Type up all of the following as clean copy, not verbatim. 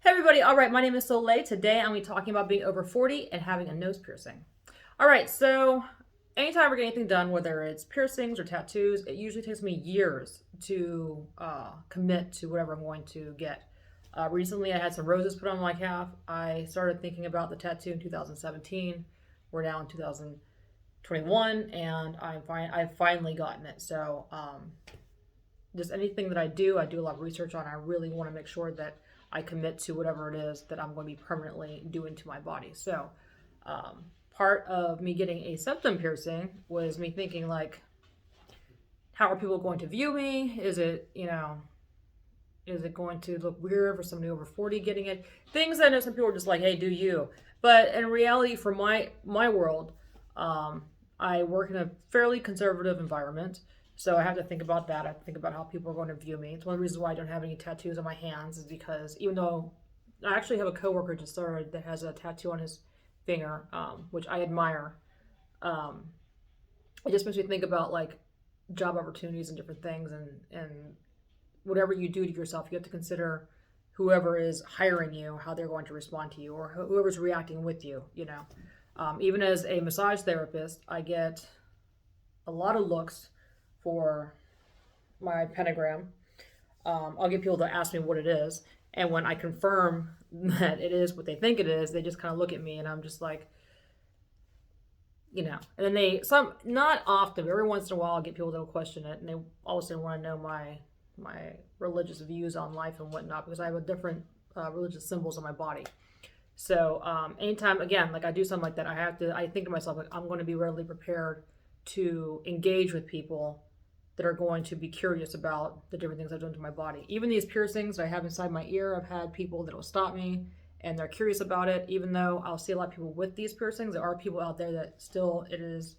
Hey everybody, alright, my name is Soleil. Today I'm going to be talking about being over 40 and having a nose piercing. Alright, so anytime we're getting anything done, whether it's piercings or tattoos, it usually takes me years to commit to whatever I'm going to get. Recently I had some roses put on my calf. I started thinking about the tattoo in 2017. We're now in 2021 and I've finally gotten it. So just anything that I do a lot of research on. I really want to make sure that I commit to whatever it is that I'm going to be permanently doing to my body. So, part of me getting a septum piercing was me thinking, like, how are people going to view me? Is it, is it going to look weird for somebody over 40 getting it? Things I know some people are just like, hey, do you? But in reality, for my world, I work in a fairly conservative environment. So I have to think about that. I have to think about how people are going to view me. It's one of the reasons why I don't have any tattoos on my hands is because even though I actually have a coworker just started that has a tattoo on his finger, which I admire, it just makes me think about like job opportunities and different things, and whatever you do to yourself, you have to consider whoever is hiring you, how they're going to respond to you, or whoever's reacting with you. Even as a massage therapist, I get a lot of looks for my pentagram. I'll get people to ask me what it is, and when I confirm that it is what they think it is, they just kind of look at me, and I'm just like, And then not often, but every once in a while, I'll get people that will question it, and they all of a sudden want to know my religious views on life and whatnot because I have a different religious symbols on my body. So anytime, again, like I do something like that, I think to myself, like, I'm going to be readily prepared to engage with people that are going to be curious about the different things I've done to my body. Even these piercings that I have inside my ear, I've had people that will stop me and they're curious about it. Even though I'll see a lot of people with these piercings, there are people out there that still, it is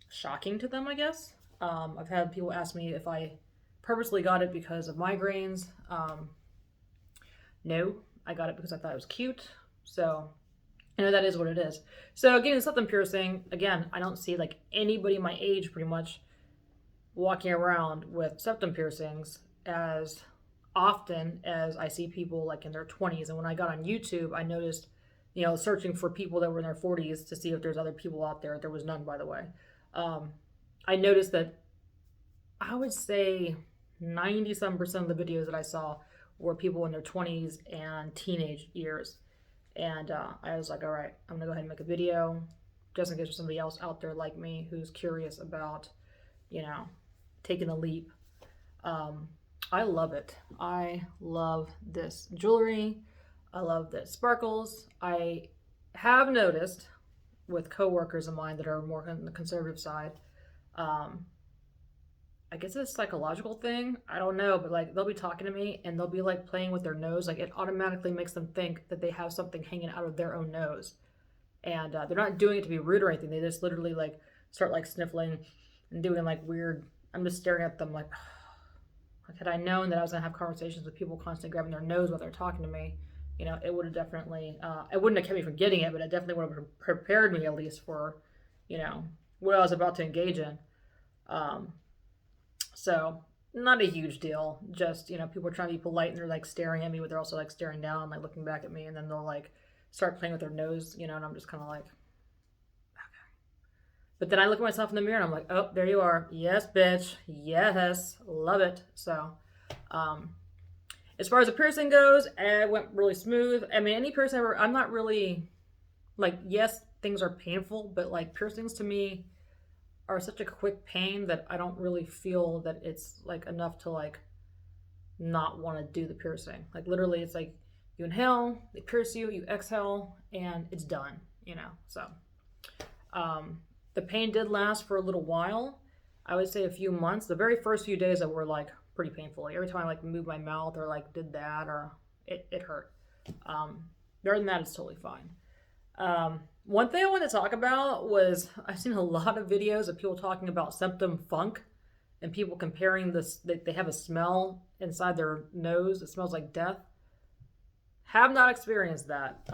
shocking to them, I guess. I've had people ask me if I purposely got it because of migraines. No, I got it because I thought it was cute. So that is what it is. So getting the septum piercing, again, I don't see like anybody my age pretty much walking around with septum piercings as often as I see people like in their 20s. And when I got on YouTube, I noticed, searching for people that were in their 40s to see if there's other people out there. There was none, by the way. I noticed that I would say 90-some% of the videos that I saw were people in their 20s and teenage years. And I was like, all right, I'm going to go ahead and make a video just in case there's somebody else out there like me who's curious about, taking the leap. I love it. I love this jewelry. I love that it sparkles. I have noticed with coworkers of mine that are more on the conservative side, I guess it's a psychological thing. I don't know, but like they'll be talking to me and they'll be like playing with their nose. Like it automatically makes them think that they have something hanging out of their own nose. And they're not doing it to be rude or anything. They just literally like start like sniffling and doing like weird. I'm just staring at them like had I known that I was gonna have conversations with people constantly grabbing their nose while they're talking to me, it would have definitely, it wouldn't have kept me from getting it, but it definitely would have prepared me at least for, what I was about to engage in. So not a huge deal. Just, people are trying to be polite and they're like staring at me, but they're also like staring down and like looking back at me, and then they'll like start playing with their nose, and I'm just kind of like, but then I look at myself in the mirror and I'm like, oh, there you are. Yes, bitch. Yes. Love it. So, as far as the piercing goes, it went really smooth. I mean, any piercing I'm not really, like, yes, things are painful, but like piercings to me are such a quick pain that I don't really feel that it's like enough to like not want to do the piercing. Like literally it's like you inhale, they pierce you, you exhale, and it's done, so. The pain did last for a little while. I would say a few months. The very first few days that were like pretty painful. Like every time I like moved my mouth or like did that, or it hurt. Other than that, it's totally fine. One thing I want to talk about was I've seen a lot of videos of people talking about septum funk and people comparing this. They have a smell inside their nose. It smells like death. Have not experienced that.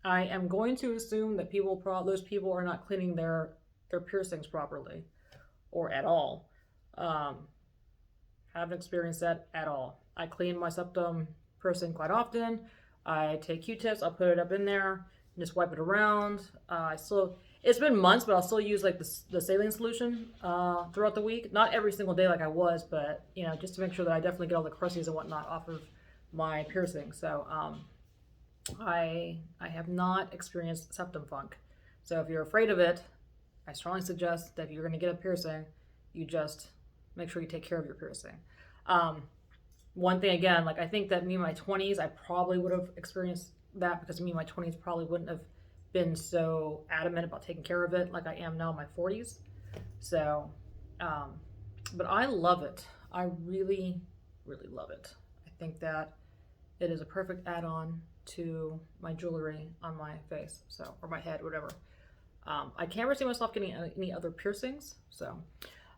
I am going to assume that those people are not cleaning their piercings properly or at all. Haven't experienced that at all. I clean my septum piercing quite often. I take Q-tips, I'll put it up in there, and just wipe it around. It's been months, but I'll still use like the saline solution throughout the week. Not every single day like I was, but just to make sure that I definitely get all the crusties and whatnot off of my piercing. So I have not experienced septum funk. So if you're afraid of it, I strongly suggest that if you're going to get a piercing, you just make sure you take care of your piercing. One thing again, like I think that me in my 20s, I probably would have experienced that because me in my 20s probably wouldn't have been so adamant about taking care of it like I am now in my 40s. So, but I love it. I really, really love it. I think that it is a perfect add-on to my jewelry on my face, or my head, whatever. I can't ever see myself getting any other piercings. So,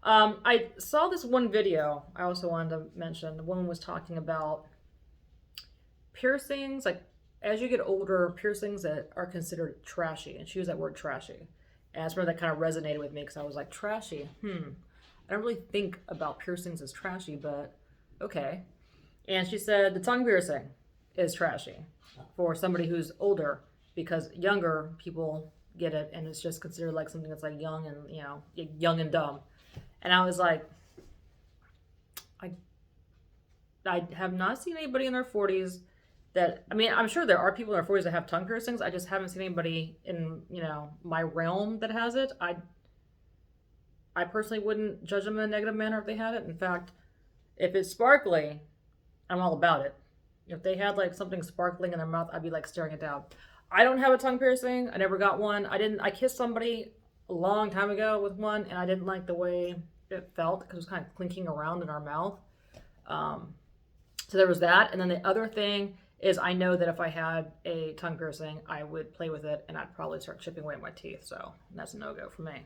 I saw this one video I also wanted to mention. The woman was talking about piercings, like as you get older, piercings that are considered trashy, and she used that word trashy. And I remember that kind of resonated with me because I was like, trashy? I don't really think about piercings as trashy, but okay. And she said the tongue piercing is trashy for somebody who's older because younger people get it and it's just considered like something that's like young and dumb. And I was like, I have not seen anybody in their 40s that, I mean, I'm sure there are people in their 40s that have tongue piercings. I just haven't seen anybody in, my realm that has it. I personally wouldn't judge them in a negative manner if they had it. In fact, if it's sparkly, I'm all about it. If they had like something sparkling in their mouth, I'd be like staring it down. I don't have a tongue piercing. I never got one. I kissed somebody a long time ago with one, and I didn't like the way it felt because it was kind of clinking around in our mouth. So there was that. And then the other thing is I know that if I had a tongue piercing, I would play with it and I'd probably start chipping away at my teeth. So that's a no-go for me.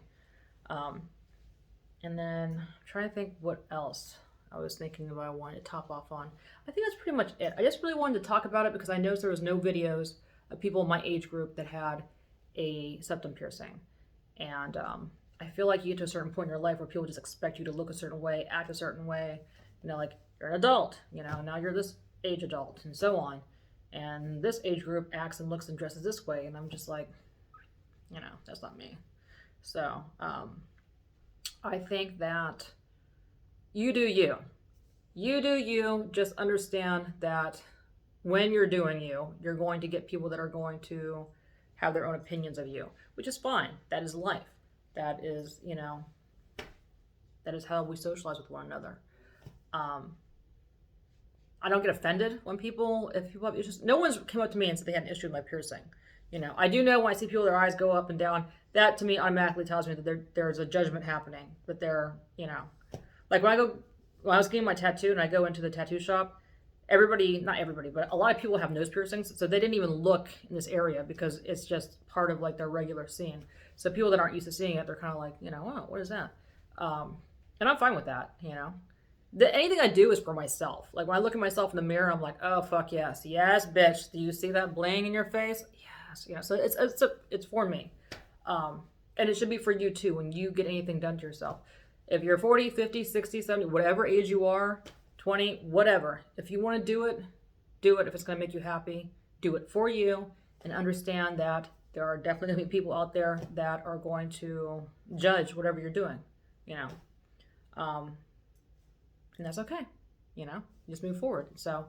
And then I'm trying to think what else I was thinking about I wanted to top off on. I think that's pretty much it. I just really wanted to talk about it because I noticed there was no videos of people in my age group that had a septum piercing. And I feel like you get to a certain point in your life where people just expect you to look a certain way, act a certain way, like you're an adult, now you're this age adult and so on. And this age group acts and looks and dresses this way. And I'm just like, that's not me. So I think that you do you. You do you. Just understand that when you're doing you, you're going to get people that are going to have their own opinions of you, which is fine. That is life. That is, that is how we socialize with one another. I don't get offended when if people have issues. No one's come up to me and said they had an issue with my piercing. I do know when I see people, their eyes go up and down, that to me automatically tells me that there's a judgment happening, that they're, like when I was getting my tattoo and I go into the tattoo shop, not everybody, but a lot of people have nose piercings. So they didn't even look in this area because it's just part of like their regular scene. So people that aren't used to seeing it, they're kind of like, oh, what is that? And I'm fine with that, anything I do is for myself. Like when I look at myself in the mirror, I'm like, oh, fuck yes. Yes, bitch. Do you see that bling in your face? Yes. So it's for me. And it should be for you too when you get anything done to yourself. If you're 40, 50, 60, 70, whatever age you are, 20, whatever. If you want to do it, do it. If it's going to make you happy, do it for you. And understand that there are definitely going to be people out there that are going to judge whatever you're doing, and that's okay, just move forward. So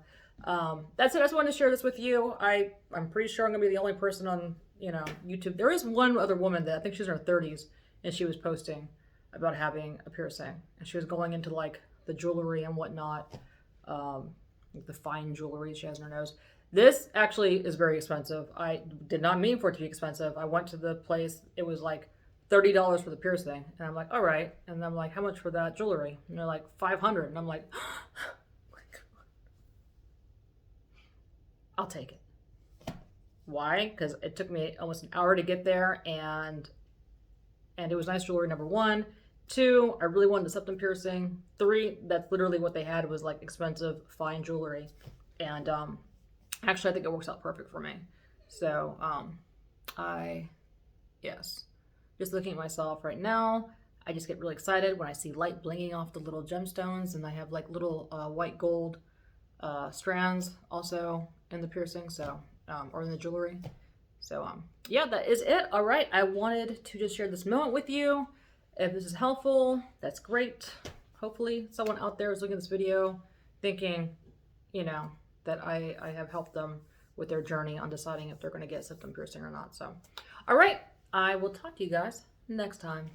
that's it. I just wanted to share this with you. I'm pretty sure I'm gonna be the only person on YouTube. There is one other woman that I think she's in her 30s and she was posting about having a piercing and she was going into like the jewelry and whatnot, the fine jewelry she has in her nose. This actually is very expensive. I did not mean for it to be expensive. I went to the place, it was like $30 for the piercing. And I'm like, all right. And I'm like, how much for that jewelry? And they're like, $500. And I'm like, I'll take it. Why? Because it took me almost an hour to get there, and it was nice jewelry, number one. Two, I really wanted the septum piercing. Three, that's literally what they had, was like expensive, fine jewelry. And actually, I think it works out perfect for me. So, yes. Just looking at myself right now, I just get really excited when I see light blinging off the little gemstones, and I have like little white gold strands also in the piercing, so or in the jewelry. So yeah, that is it. All right, I wanted to just share this moment with you. If this is helpful, that's great. Hopefully someone out there is looking at this video thinking, you know, that I have helped them with their journey on deciding if they're going to get septum piercing or not. So all right, I will talk to you guys next time.